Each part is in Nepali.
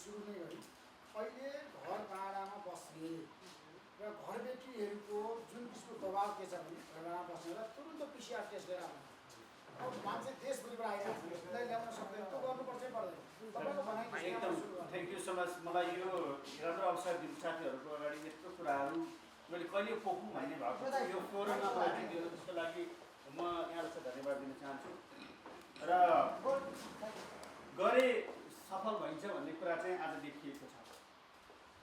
सुरु नै गरी अहिले घर भाडामा बस्ने र घरबेटीहरूको जुन किसिमको दबाब के छ भने घर भाडामा बस्नेलाई तुरुन्त पिसिआर टेस्ट गरेर आउनु अब मान्छे देशभरिबाट आइरहेको छ यसलाई ल्याउन सक्दैन त्यो गर्नुपर्छै पर्दैन तपाईँको भनाइ एकदम थ्याङ्क यू सो मच मलाई यो राम्रो अवसर दिनु साथीहरूको अगाडि यस्तो कुराहरू मैले कहिले पोखौँ भन्ने भएको छ यो फोरममा मलाई दिनु त्यसको लागि म यहाँलाई चाहिँ धन्यवाद दिन चाहन्छु र गरे सफल भइन्छ भन्ने कुरा चाहिँ आज देखिएको छ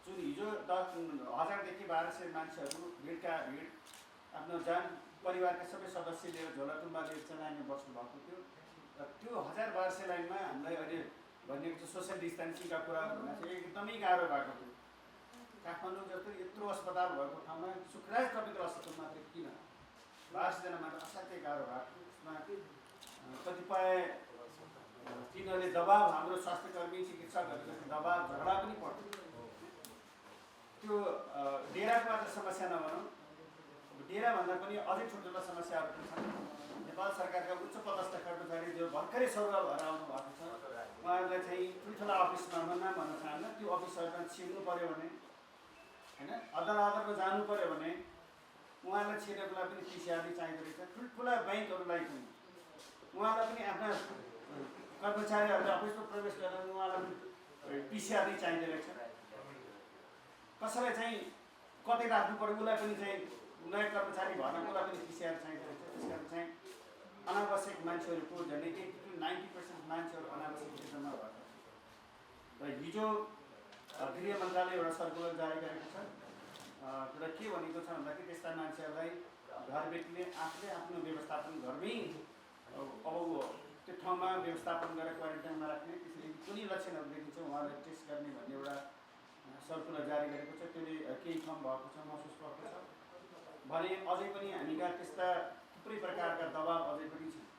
जुन हिजो 10,000देखि 1,200 मान्छेहरू भिडका भिड आफ्नो जान परिवारका सबै सदस्य लिएर झोलाटुम्बा लिएर चाहिँ लाइनमा बस्नु भएको थियो र त्यो 1,000-1,200 लाइनमा हामीलाई अहिले भनेको चाहिँ सोसियल डिस्टेन्सिङका कुराहरू हुन चाहिँ एकदमै गाह्रो भएको थियो काठमाडौँ जस्तो यत्रो अस्पताल भएको ठाउँमा सुखराज ट्रपिकल अस्पताल मात्रै किन 1200 जना मात्र असाध्यै गाह्रो भएको त्यसमा कतिपय तिनीहरूले दबाब हाम्रो स्वास्थ्यकर्मी चिकित्सकहरूको दबाब झगडा पनि पर्थ्यो त्यो डेराको मात्र समस्या नभनौँ डेराभन्दा पनि अझै ठुल्ठुला समस्याहरू पनि छन् नेपाल सरकारका उच्च पदस्थ कर्मचारी जो भर्खरै सरुवा भएर आउनु भएको छ उहाँहरूलाई चाहिँ ठुल्ठुला अफिसमा नाम भन्न चाहन्न त्यो अफिसहरूमा छिर्नु पऱ्यो भने होइन अदालतमा जानु पऱ्यो भने उहाँलाई छिर्नको लागि पनि पिसिआर चाहिँदो रहेछ ठुल्ठुला ब्याङ्कहरूलाई पनि उहाँलाई पनि आफ्ना कर्मचारीहरूले अफिसमा प्रवेश गरेर उहाँलाई पनि पिसिआर चाहिँदो रहेछ कसैलाई चाहिँ कतै राख्नु पऱ्यो उसलाई पनि चाहिँ नयाँ कर्मचारी भर्नको लागि पनि पिसिआर चाहिँदो रहेछ त्यस कारण चाहिँ अनावश्यक मान्छेहरूको झन्डै 80-90% मान्छेहरू अनावश्यक क्षेत्रमा भएको छ र हिजो गृह मन्त्रालय एउटा सर्कुलर जारी गरेको छ र के भनेको छ भन्दाखेरि त्यस्ता मान्छेहरूलाई घरबेटीले आफूले आफ्नो व्यवस्थापन घरमै अब त्यो ठाउँमा व्यवस्थापन गरेर क्वारेन्टाइनमा राख्ने त्यसरी कुनै लक्षणहरू देखिन्छ उहाँलाई टेस्ट गर्ने भन्ने एउटा सर्कुलर जारी गरेको छ त्यसले केही कम भएको छ महसुस भएको छ भने अझै पनि हामीका त्यस्ता थुप्रै प्रकारका दबाब अझै पनि छन्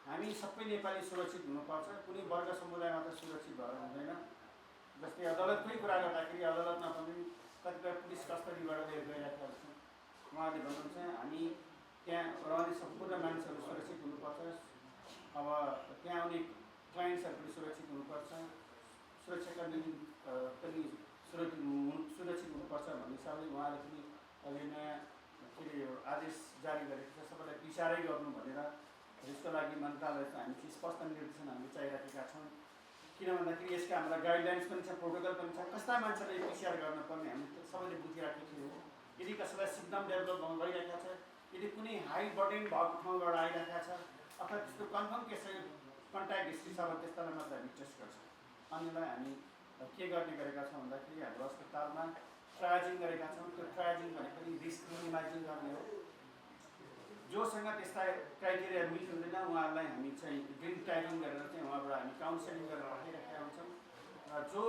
हामी सबै नेपाली सुरक्षित हुनुपर्छ कुनै वर्ग समुदाय मात्र सुरक्षित भएर हुँदैन जस्तै अदालतकै कुरा गर्दाखेरि अदालतमा पनि कतिपय पुलिस कस्टडीबाट लिएर गइरहेका छन् उहाँले भन्नुहुन्छ हामी त्यहाँ रहने सम्पूर्ण मानिसहरू सुरक्षित हुनुपर्छ अब त्यहाँ आउने क्लाइन्ट्सहरू पनि सुरक्षित हुनुपर्छ सुरक्षाकर्मी पनि सुरक्षित हुनुपर्छ भन्ने हिसाबले उहाँले पनि अहिले नयाँ के अरे आदेश जारी गरेको छ सबैलाई पिसिआरै गर्नु भनेर यसको लागि मन्त्रालयमा हामी चाहिँ स्पष्ट निर्देशन हामीले चाहिरहेका छौँ किन भन्दाखेरि यसका हाम्रा गाइडलाइन्स पनि छ प्रोटोकल पनि छ कस्ता मान्छेलाई पिसिआर गर्नुपर्ने हामी सबैले बुझिराखेको थियो यदि कसैलाई सिम्पटम डेभलप भइरहेका छ यदि कुनै हाई बर्डन भएको ठाउँबाट आइरहेका छ अथवा त्यस्तो कन्फर्म केस कन्ट्याक्ट हिस्ट्री छ भने त्यस्तालाई मात्र हामी टेस्ट गर्छौँ अन्यलाई हामी के गर्ने गरेका छौँ भन्दाखेरि हाम्रो अस्पतालमा ट्रायजिङ गरेका छौँ त्यो ट्रायजिङ भनेको पनि रिस्क मिनिमाइजिङ गर्ने हो जोसँग त्यस्ता क्राइटेरिया मिट हुँदैन उहाँहरूलाई हामी चाहिँ ग्रिन ट्यागिङ गरेर चाहिँ उहाँबाट हामी काउन्सिलिङ गरेर राखिरहेका हुन्छौँ र जो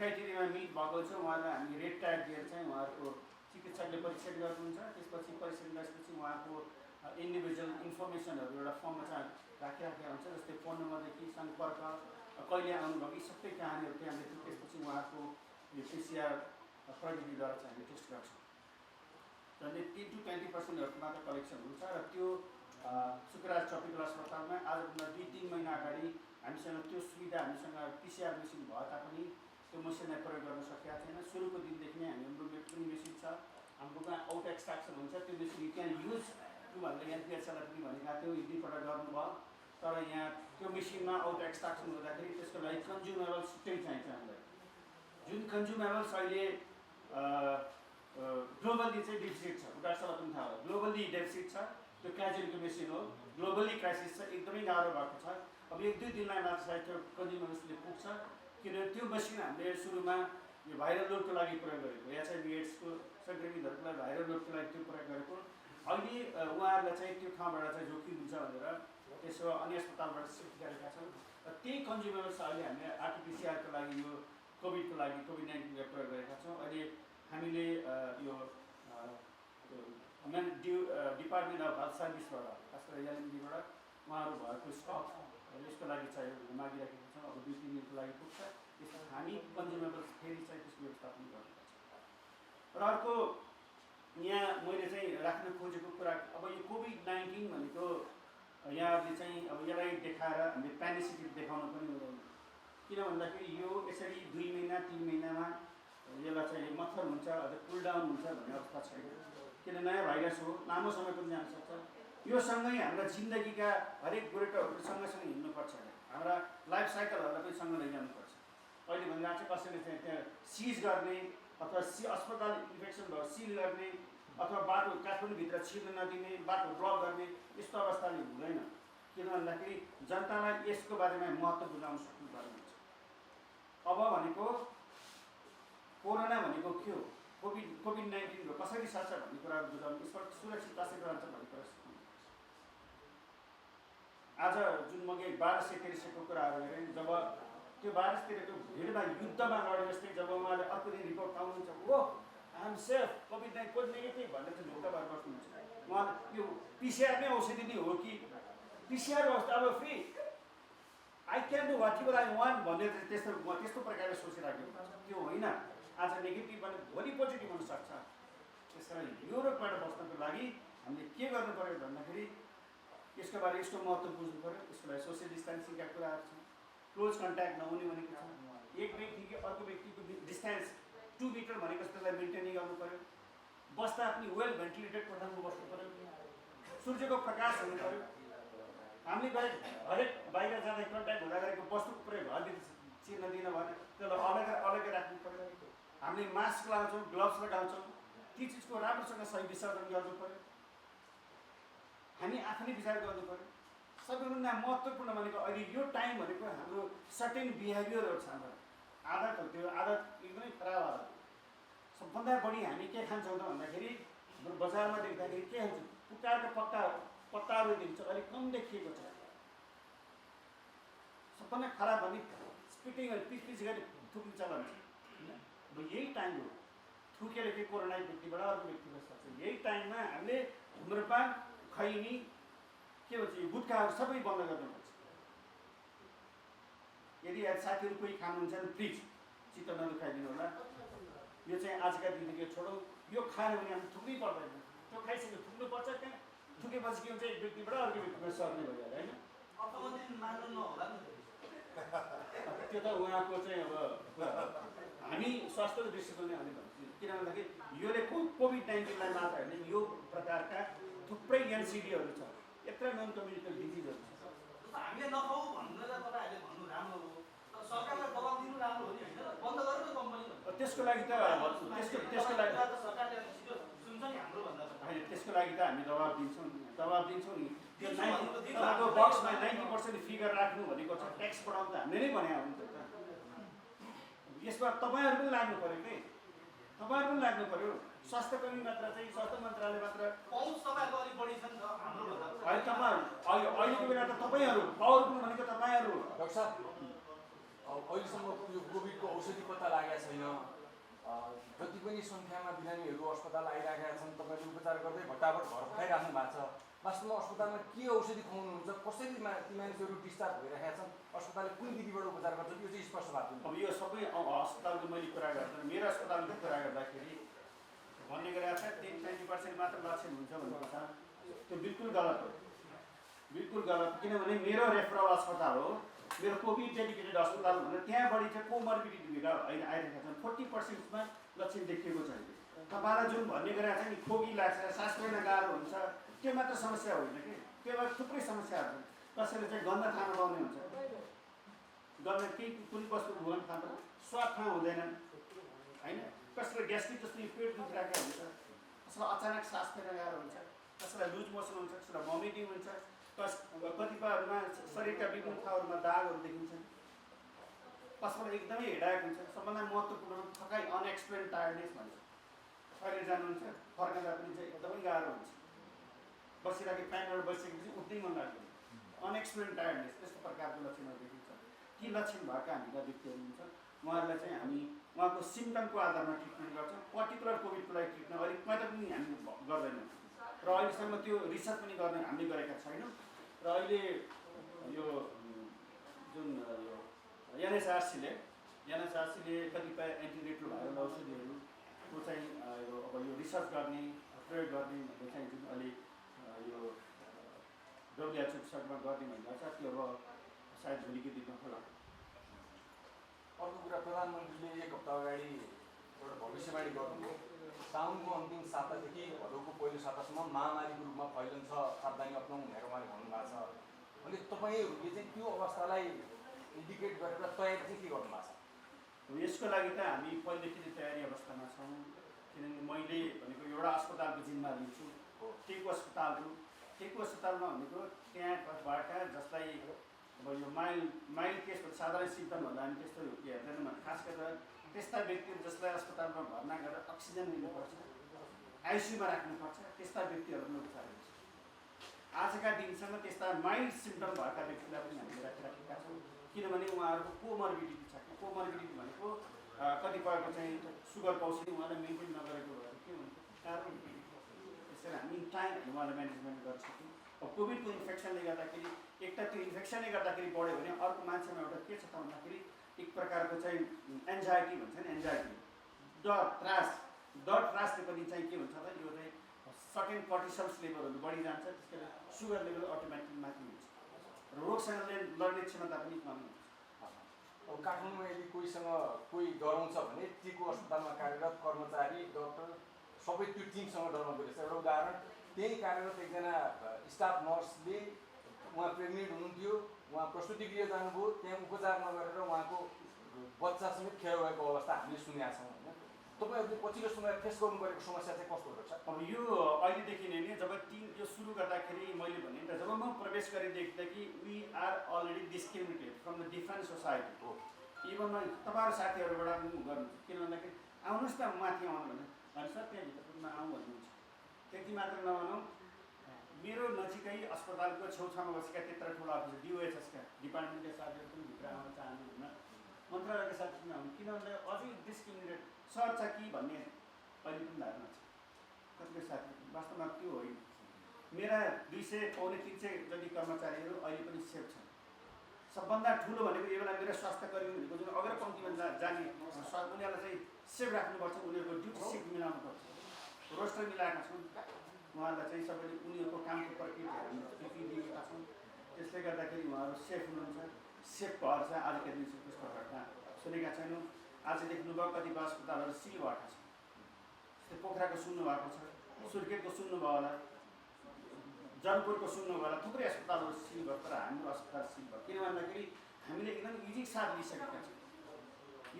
क्राइटेरियामा मिट भएको छ उहाँलाई हामी रेड ट्याग दिएर चाहिँ उहाँहरूको चिकित्सकले परीक्षण गर्नुहुन्छ त्यसपछि परीक्षण गरेपछि उहाँको इन्डिभिजुअल इन्फर्मेसनहरू एउटा फर्ममा चाहिँ राखिराखेका हुन्छ जस्तै फोन नम्बरदेखि सम्पर्क कहिले आउनुभयो यी सबै कहानीहरू त्यहाँ लेख्छौँ त्यसपछि उहाँको यो पिसिआर प्रविधिद्वारा चाहिँ हामी टेस्ट गर्छौँ झन्डै 10-20% मात्र कलेक्सन हुन्छ र त्यो सुखराज ट्रपिकल अस्पतालमा आजभन्दा 2-3 महिना अगाडि हामीसँग त्यो सुविधा हामीसँग पिसिआर मेसिन भए तापनि त्यो मेसिनलाई प्रयोग गर्न सकेका छैन सुरुको दिनदेखि नै हाम्रो पनि मेसिन छ हाम्रोमा आउट एक्सट्राक्सन हुन्छ त्यो मेसिन त्यहाँ युज टु भनेर एनपिएसएललाई पनि भनेका थियो यी दुईपल्ट गर्नुभयो तर यहाँ त्यो मेसिनमा आउट एक्सट्राक्सन हुँदाखेरि त्यसको लागि कन्ज्युमेबल्स छुट्टै चाहिन्छ हामीलाई जुन कन्ज्युमेबल्स अहिले ग्लोबली चाहिँ डेफिसिट छ डाक्टरलाई पनि थाहा हो ग्लोबली डेफिसिट छ त्यो क्याजुअलिटी मेसिन हो ग्लोबली क्राइसिस छ एकदमै गाह्रो भएको छ अब 1-2 दिनलाई मात्र सायद त्यो कन्ज्युमर्सले पुग्छ किनभने त्यो मेसिन हामीले सुरुमा यो भाइरल लोडको लागि प्रयोग गरेको एचआइभी एड्सको सङ्क्रमितहरूको लागि भाइरल लोडको लागि त्यो प्रयोग गरेको अहिले उहाँहरूलाई चाहिँ त्यो ठाउँबाट चाहिँ जोखिम हुन्छ भनेर त्यसो अन्य अस्पतालबाट सिफ्ट गरेका छन् र त्यही कन्ज्युमर्स अहिले हामीले आरटिपिसिआरको लागि यो कोभिडको लागि कोभिड-19 प्रयोग गरेका छौँ अहिले हामीले यो डिपार्टमेन्ट अफ हेल्थ सर्भिसबाट खास गरेर एलएमडीबाट उहाँहरू भएको स्टक यसको लागि चाहिँ मागिराखेका छौँ अब 2-3 दिनको लागि पुग्छ त्यसमा हामी कन्ज्युमेबल्स फेरि चाहिँ त्यसको व्यवस्थापन गर्नुपर्छ र अर्को यहाँ मैले चाहिँ राख्न खोजेको कुरा अब यो कोभिड-19 भनेको यहाँहरूले चाहिँ अब यसलाई देखाएर हामीले पेनिसिलिन देखाउन पनि हुँदैन किन भन्दाखेरि यो यसरी 2 महिना 3 महिनामा यसलाई चाहिँ मत्थर हुन्छ, अझ कुल डाउन हुन्छ भन्ने अवस्था छैन। किन नयाँ भाइरस हो, लामो समय पनि जान सक्छ। यो सँगै हाम्रा जिन्दगीका हरेक गोरेटोहरू सँगसँगै हिँड्नुपर्छ। हाम्रा लाइफ साइकलहरूलाई पनि सँग लैजानुपर्छ। अहिले भन्दा चाहिँ कसैले चाहिँ त्यहाँ सिज गर्ने अथवा अस्पताल इन्फेक्सन भयो सिल गर्ने अथवा बाटो काठमाडौँभित्र छिर्न नदिने, बाटो ब्लक गर्ने यस्तो अवस्थाले हुँदैन। किन भन्दाखेरि जनतालाई यसको बारेमा महत्त्व बुझाउन सक्नुपर्ने हुन्छ। अब भनेको कोरोना भनेको के हो, कोभिड-19 हो, कसरी सर्छ भन्ने कुराहरू बुझाउनु, यसबाट सुरक्षित कसरी रहन्छ भन्ने कुरा सिकाउनु। आज जुन म 1200-1300 को कुराहरू हेरेँ, जब त्यो 1200-1300 को भिडमा युद्धमा लडे जस्तै जब उहाँले अर्को दिन रिपोर्ट पाउनुहुन्छ, ओ आइ एम सेफ, कोभिड-19 नेगेटिभ भनेर चाहिँ ढुक्क भएर बस्नुहुन्छ। उहाँले यो पिसिआर नै औषधि नै हो कि पिसिआर होस् अब free, I can do whatever I want भनेर त्यस्तो प्रकारले सोचिराखेको हुन्छ। त्यो होइन, आज नेगेटिभ भने भोलि पोजिटिभ हुनसक्छ। त्यसकारण यो रोगबाट बस्नको लागि हामीले के गर्नु पर्यो भन्दाखेरि यसको बारे यसको महत्त्व बुझ्नु पर्यो। यसको लागि सोसियल डिस्टेन्सिङका कुराहरू छन्, क्लोज कन्ट्याक्ट नहुने भनेको छ, एक व्यक्तिको अर्को व्यक्तिको डिस्टेन्स 2 मिटर भनेको त्यसलाई मेन्टेन गर्नु पर्यो। बस्दा पनि वेल भेन्टिलेटेड कोठामा बस्नु पर्यो, सूर्यको प्रकाश हुनु पर्यो। हामीले हरेक बाहिर जाँदा कन्ट्याक्ट हुँदा गरेको वस्तुको प्रयोग घरदेखि चिर्न दिन भने त्यसलाई अलगै राख्नु पर्यो। हामीले मास्क लगाउँछौँ, ग्लोभ्स लगाउँछौँ, ती चिजको राम्रोसँग सही विसर्जन गर्नु पर्यो। हामी आफूले विचार गर्नु पर्यो। सबैभन्दा महत्त्वपूर्ण भनेको अहिले यो टाइम भनेको हाम्रो सर्टेन बिहेभियरहरू छ, हाम्रो आदतहरू। त्यो आदत एकदमै खराब आदत। सबभन्दा बढी हामी के खान्छौँ त भन्दाखेरि बजारमा देख्दाखेरि के हुन्छ, कुकाको पत्ताहरू दिन्छ, अलिक कम देखिएको छ। सबभन्दा खराब भने स्पिटिङ पिच गरी थुक्ने चलन छ। अब यही टाइम हो, थुकेर के कोरोना व्यक्तिबाट अर्को व्यक्तिलाई सक्छ। यही टाइममा हामीले धुम्रपान, खैनी, के भन्छ यो गुटखाहरू सबै बन्द गर्नुपर्छ। यदि साथीहरू कोही खानुहुन्छ भने प्लिज चित्त नदुखाइदिनु होला। यो चाहिँ आजका दिनदेखि छोडौँ। यो खायो भने हामी थुक्नै पर्दैन, त्यो खाइसक्यो थुक्नुपर्छ। त्यहाँ थुकेपछि के हुन्छ, एक व्यक्तिबाट अर्को व्यक्तिमा सर्ने भइहाल्यो होइन। त्यो त उहाँको चाहिँ अब हामी स्वास्थ्यको दृष्टिकोणले हामी भन्छु। किन भन्दाखेरि योले कोभिड-19लाई मात्र होइन, यो प्रकारका थुप्रै एनसिडीहरू छ, यत्र नन कम्युनिकेबल डिजिजहरू छ। हामीले नखाऊ भनेर तपाईँहरूले भन्नु राम्रो हो, तर सरकारलाई दबाब दिनु राम्रो हो नि होइन, बन्द गरेर कम्पनी त्यसको लागि त त्यसको लागि सरकारले छिटो सुन्छ नि हाम्रो भन्दा होइन, त्यसको लागि त हामी दबाब दिन्छौँ नि। त्यो तपाईँको बक्समा 90% फिगर राख्नु भनेको छ, ट्याक्स बढाउनु त हामीले नै भने हो नि त। यसमा तपाईँहरू पनि लाग्नु पऱ्यो कि, तपाईँहरू पनि लाग्नु पऱ्यो। स्वास्थ्यकर्मी मात्र चाहिँ स्वास्थ्य मन्त्रालय मात्र पहुँच तपाईँको अलिक बढी छ नि त हाम्रो भन्दा। अहिले तपाईँहरू अहिलेको बेला त तपाईँहरू पावरफुल भनेको तपाईँहरू। डाक्टर साहब, अहिलेसम्म यो कोभिडको औषधि पत्ता लागेको छैन। जति पनि सङ्ख्यामा बिरामीहरू अस्पताल आइराखेका छन्, तपाईँले उपचार गर्दै भट्टाभट घर पठाइराख्नु भएको छ। वास्तवमा अस्पतालमा के औषधि खुवाउनुहुन्छ, कसरी ती मानिसहरू डिस्चार्ज भइरहेका छन्, अस्पतालले कुन विधिबाट उपचार गर्छ, यो चाहिँ स्पष्ट भएको छैन। अब यो सबै अस्पतालको मैले कुरा गर्दैन, मेरो अस्पतालको कुरा गर्दाखेरि भन्ने गरेको छ 20% मात्र लक्षण हुन्छ भनेको छ। त्यो बिल्कुल गलत हो, बिल्कुल गलत। किनभने मेरो रेफरल अस्पताल हो, मेरो कोभिड डेडिकेटेड अस्पताल भनेर त्यहाँ बढी चाहिँ कोमर्बिडिटी लिएर अहिले आइरहेका छन्। 40%मा लक्षण देखिएको छ। अहिले तपाईँलाई जुन भन्ने गरेको छ नि, खोकी लाग्छ, सास फेर्न गाह्रो हुन्छ, त्यो मात्र समस्या होइन कि, त्योमा थुप्रै समस्याहरू छन्। कसैले चाहिँ गन्ध खान पाउने हुन्छ, गन्ध केही कुनै वस्तु भुवन खाँदा स्वाद ठाउँ हुँदैन होइन। कसैलाई ग्यास्ट्रिक जस्तो पेट दुखिरहेको हुन्छ, कसैलाई अचानक सास फेर्न गाह्रो हुन्छ, कसैलाई लुज मोसन हुन्छ, कसैलाई भमिटिङ हुन्छ, कतिपयहरूमा शरीरका विभिन्न ठाउँहरूमा दागहरू देखिन्छन्, कसैलाई एकदमै हेडाएको हुन्छ। सबभन्दा महत्त्वपूर्ण थकाइ, अनएक्सप्लेन टायर्डनेस भन्छ। टोइलेट जानुहुन्छ, फर्कँदा पनि चाहिँ एकदमै गाह्रो हुन्छ, बसिरहेको फ्यानबाट बसिसकेपछि उठ्नै मन लाग्दैन, अनएक्सप्लेन टायर्डनेस, त्यस्तो प्रकारको लक्षणहरू देखिन्छ। ती लक्षण भएका हामीका व्यक्तिहरू हुन्छ, उहाँहरूलाई चाहिँ हामी उहाँको सिम्टमको आधारमा ट्रिटमेन्ट गर्छौँ। पर्टिकुलर कोभिडको लागि ट्रिटमेन्ट अलिक मात्र पनि हामी गर्दैनौँ र अहिलेसम्म त्यो रिसर्च पनि गर्ने हामीले गरेका छैनौँ। र अहिले यो जुन एनएचआरसीले कतिपय एन्टिरेट्रोभाइरल औषधिहरूको चाहिँ अब यो रिसर्च गर्ने, प्रयोग गर्ने भन्ने चाहिँ जुन अहिले यो WHO गर्ने भनिरहेको छ, त्यो अब सायद भोलिको दिनमा होला। अर्को कुरा प्रधानमन्त्रीले एक हप्ता अगाडि एउटा भविष्यवाणी गर्नुभयो, साउनको अन्तिम सातादेखि भदौको पहिलो सातासम्म महामारीको रूपमा फैलिन्छ, सावधानी अपनाउँ भनेर उहाँले भन्नुभएको छ। अनि तपाईँहरूले चाहिँ त्यो अवस्थालाई इन्डिकेट गरेर तयारी चाहिँ के गर्नुभएको छ? यसको लागि त हामी पहिलेदेखि नै तयारी अवस्थामा छौँ। किनकि मैले भनेको एउटा अस्पतालको जिम्मा लिन्छु, टेकु अस्पतालमा भनेको त्यहाँबाट जसलाई अब यो माइल्ड केस साधारण सिम्टमहरूलाई हामी त्यस्तो हेर्दैनौँ। खास गरेर त्यस्ता व्यक्तिहरू जसलाई अस्पतालमा भर्ना गरेर अक्सिजन लिनुपर्छ, आइसियुमा राख्नुपर्छ, त्यस्ता व्यक्तिहरूलाई उपचार हुन्छ। आजका दिनसम्म त्यस्ता माइल्ड सिम्टम भएका व्यक्तिलाई पनि हामीले राखिराखेका छौँ, किनभने उहाँहरूको कोमर्बिडिटी छ। कोमर्बिडिटी भनेको कतिपयको चाहिँ सुगर औषधि उहाँले मेन्टेन नगरेको भएर के हुन्छ कारण, त्यसरी हामी टाइम उहाँलाई म्यानेजमेन्ट गर्न सक्यौँ। अब कोभिडको इन्फेक्सनले गर्दाखेरि एक त त्यो इन्फेक्सनले गर्दाखेरि बढ्यो भने अर्को मान्छेमा एउटा के छ त भन्दाखेरि एक प्रकारको चाहिँ एन्जाइटी भन्छ नि, एन्जाइटी, डर त्रासले पनि चाहिँ के हुन्छ त यो चाहिँ सर्टेन कर्टिसल्स लेभलहरू बढी जान्छ, त्यसले सुगर लेभल अटोमेटिक माथि हुन्छ र रोगसँग लड्ने क्षमता पनि कम हुन्छ। अब काठमाडौँमा यदि कोही डराउँछ भने टेकु अस्पतालमा कार्यरत कर्मचारी, डक्टर सबै त्यो टिमसँग डराउँदो रहेछ। एउटा उदाहरण, त्यही कार्यरत एकजना स्टाफ नर्सले उहाँ प्रेग्नेन्ट हुनुहुन्थ्यो, उहाँ प्रसुति गृह जानुभयो, त्यहाँ उपचार नगरेर उहाँको बच्चासँग खेर भएको अवस्था हामीले सुनेका छौँ होइन। तपाईँहरूले पछिल्लो समय फेस गर्नु परेको समस्या चाहिँ कस्तो रहेछ? अब यो अहिलेदेखि नै जब यो सुरु गर्दाखेरि मैले भने त जब म प्रवेश गरेदेखि we are already discriminated from the different society हो। इभन तपाईँहरू साथीहरूबाट पनि गर्नुहुन्छ, किन भन्दाखेरि आउनुहोस् न माथि आउनु भने सर त्यहाँभित्र पुग्न आउँ भन्नुहुन्छ। त्यति मात्र नभनौँ, मेरो नजिकै अस्पतालको छेउछाउमा बसेका त्यत्र ठुलो अफिसर डिओएचएसका डिपार्टमेन्टका साथीहरू पनि भित्र आउन चाहनुहुन्न, मन्त्रालयका साथी पनि आउनु, किन भन्दा अझै डिस्क्रिमिनेट सर्छ कि भन्ने अहिले पनि धारणा छ कतिपय साथी। वास्तवमा त्यो होइन। मेरा 200 पौने 300 जति कर्मचारीहरू अहिले पनि सेफ छन्। सबभन्दा ठुलो भनेको यो बेला मेरो स्वास्थ्य कर्मी भनेको जुन अग्रपङ्क्तिमा जाने उनीहरूलाई चाहिँ सेफ राख्नुपर्छ, उनीहरूको ड्युटी सिफ्ट मिलाउनुपर्छ, रोस्टर मिलाएका छौँ उहाँहरूलाई चाहिँ सबैले उनीहरूको कामको प्रक्रियाहरू पिपी दिएका छौँ। त्यसले गर्दाखेरि उहाँहरू सेफ हुनुहुन्छ, सेफ भएर चाहिँ आजका दिन त्यस्तो घटना सुनेका छैनौँ। आज देख्नुभयो कतिपय अस्पतालहरू सिल भएका छन्, जस्तै पोखराको सुन्नुभएको छ, सुर्खेतको सुन्नुभयो होला, जनपुरको सुन्नुभयो होला, थुप्रै अस्पतालहरू सिल भयो। तर हाम्रो अस्पताल सिल भयो किन भन्दाखेरि हामीले एकदम इजी साथ लिइसकेका छौँ।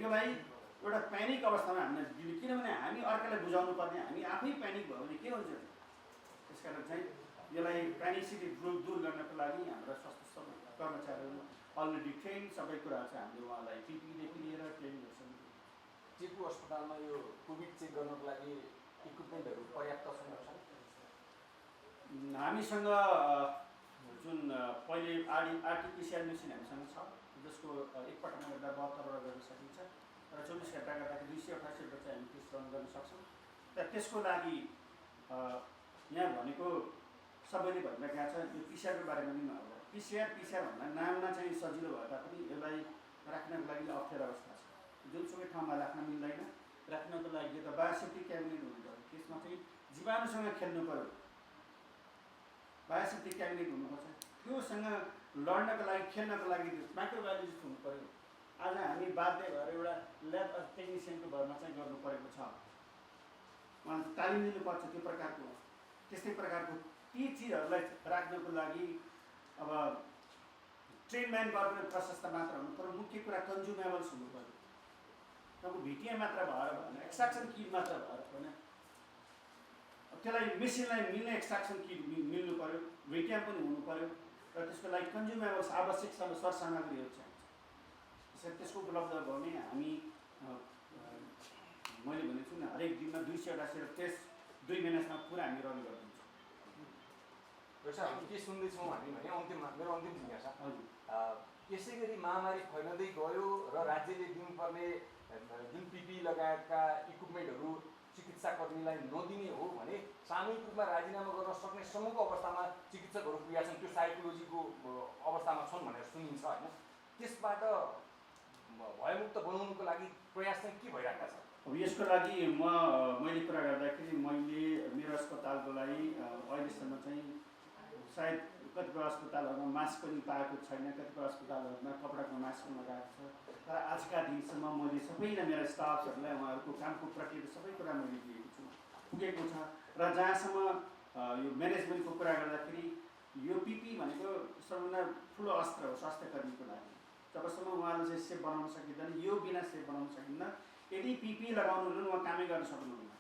योलाई एउटा प्यानिक अवस्थामा हामीले दिनु, किनभने हामी अर्कालाई बुझाउनु पर्ने, हामी आफै प्यानिक भयो भने के हुन्छ। त्यसकारण चाहिँ यसलाई प्यानिसिटी दूर गर्नको लागि हाम्रा स्वास्थ्य सबै कर्मचारीहरू अलरेडी ट्रेन, सबै कुरा चाहिँ हामीले उहाँलाई पिपीदेखि लिएर ट्रेन गर्छौँ। टेकु अस्पतालमा यो कोभिड चेक गर्नको लागि इक्विपमेन्टहरू पर्याप्त छन्? हामीसँग जुन पहिले आरटीपीसीआर मेसिन हामीसँग छ, जसको एकपल्टमा गर्दा 72 गर्न सकिन्छ र 24 घण्टा गर्दाखेरि 288 वटा चाहिँ हामी टेस्ट रन गर्न सक्छौँ। र त्यसको लागि यहाँ भनेको सबैले भनिरहेका छ यो पिसिआरको बारेमा पनि अब पिसिआर भन्दा नाममा चाहिँ सजिलो भए तापनि यसलाई राख्नको लागि अप्ठ्यारो अवस्था छ। जुनसुकै ठाउँमा राख्न मिल्दैन। राख्नको लागि त बायोसेफ्टी क्याबिनेट हुनु पऱ्यो, त्यसमा चाहिँ जीवाणुसँग खेल्नु पऱ्यो, बायोसेफ्टी क्याबिनेट हुनुपर्छ। त्योसँग लड्नको लागि खेल्नको लागि माइक्रोबायोलोजिस्ट हुनु पऱ्यो। आज हामी बाध्य भएर एउटा ल्याब टेक्निसियनको भरमा चाहिँ गर्नु परेको छ, उहाँ तालिम दिनुपर्छ त्यो प्रकारको। त्यस्तै प्रकारको ती चिजहरूलाई राख्नको लागि अब ट्रेन म्यान पावर प्रशस्त मात्र हुनु पऱ्यो। मुख्य कुरा कन्ज्युमेबल्स हुनु पऱ्यो। तपाईँको भिटिए मात्र भएर भएन, एक्सट्राक्सन किट मात्र भएर भएन, त्यसलाई मेसिनलाई मिल्ने एक्सट्राक्सन किट मिल्नु पऱ्यो, भिटिएम पनि हुनु पऱ्यो र त्यसको लागि कन्ज्युमेबल्स आवश्यक सरसामग्रीहरू चाहिन्छ। त्यसरी त्यसको उपलब्ध भयो भने हामी मैले भनेको छु नि हरेक दिनमा 200 वटा सेयर टेस्ट 2 महिनासम्म पुरा हामी रन गरिदिन्छौँ। हामी के सुन्दैछौँ हामी भने मेरो अन्तिम जिज्ञासा, यसै गरी महामारी फैलिँदै गयो र राज्यले दिनुपर्ने जुन पिपी लगायतका इक्विपमेन्टहरू चिकित्साकर्मीलाई नदिने हो भने सामूहिक रूपमा राजीनामा गर्न सक्ने सम्मको अवस्थामा चिकित्सकहरू पुगेका छन्, त्यो साइकोलोजीको अवस्थामा छन् भनेर सुनिन्छ होइन। त्यसबाट भयमुक्त बनाउनुको लागि प्रयास चाहिँ के भइरहेका छ? अब यसको लागि मैले कुरा गर्दाखेरि मैले मेरो अस्पतालको लागि अहिलेसम्म चाहिँ सायद कतिपय अस्पतालहरूमा मास्क पनि पाएको छैन, कतिपय अस्पतालहरूमा कपडाको मास्क प्रयास हुन गएको छ। तर आजका दिनसम्म मैले सबैलाई मेरा स्टाफहरूलाई उहाँहरूको कामको प्रति सबै कुरा मैले दिएको छु, पुगेको छ। र जहाँसम्म यो म्यानेजमेन्टको कुरा गर्दाखेरि यो पिपी भनेको सबभन्दा ठुलो अस्त्र हो स्वास्थ्यकर्मीको लागि। जबसम्म उहाँले चाहिँ सेफ बनाउन सकिँदैन, यो बिना सेफ बनाउन सकिन्न। यदि पिपी लगाउनुहुन्न उहाँ कामै गर्न सक्नुहुन्न।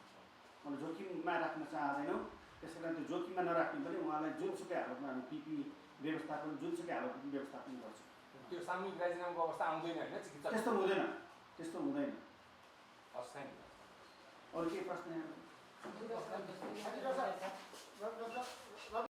उहाँले जोखिममा राख्न चाहँदैनौँ, त्यसै कारण त्यो जोखिममा नराख्ने पनि उहाँलाई जुनसुकै हालतमा हामी पिपी व्यवस्थापन जुनसुकै हालतमा व्यवस्थापन गर्छौँ। त्यो सामूहिक राजीनामाको अवस्था आउँदैन होइन चिकित्सा? त्यस्तो हुँदैन, त्यस्तो हुँदैन। हस्, थ्याङ्क यू। अरू केही प्रश्न? हजुर,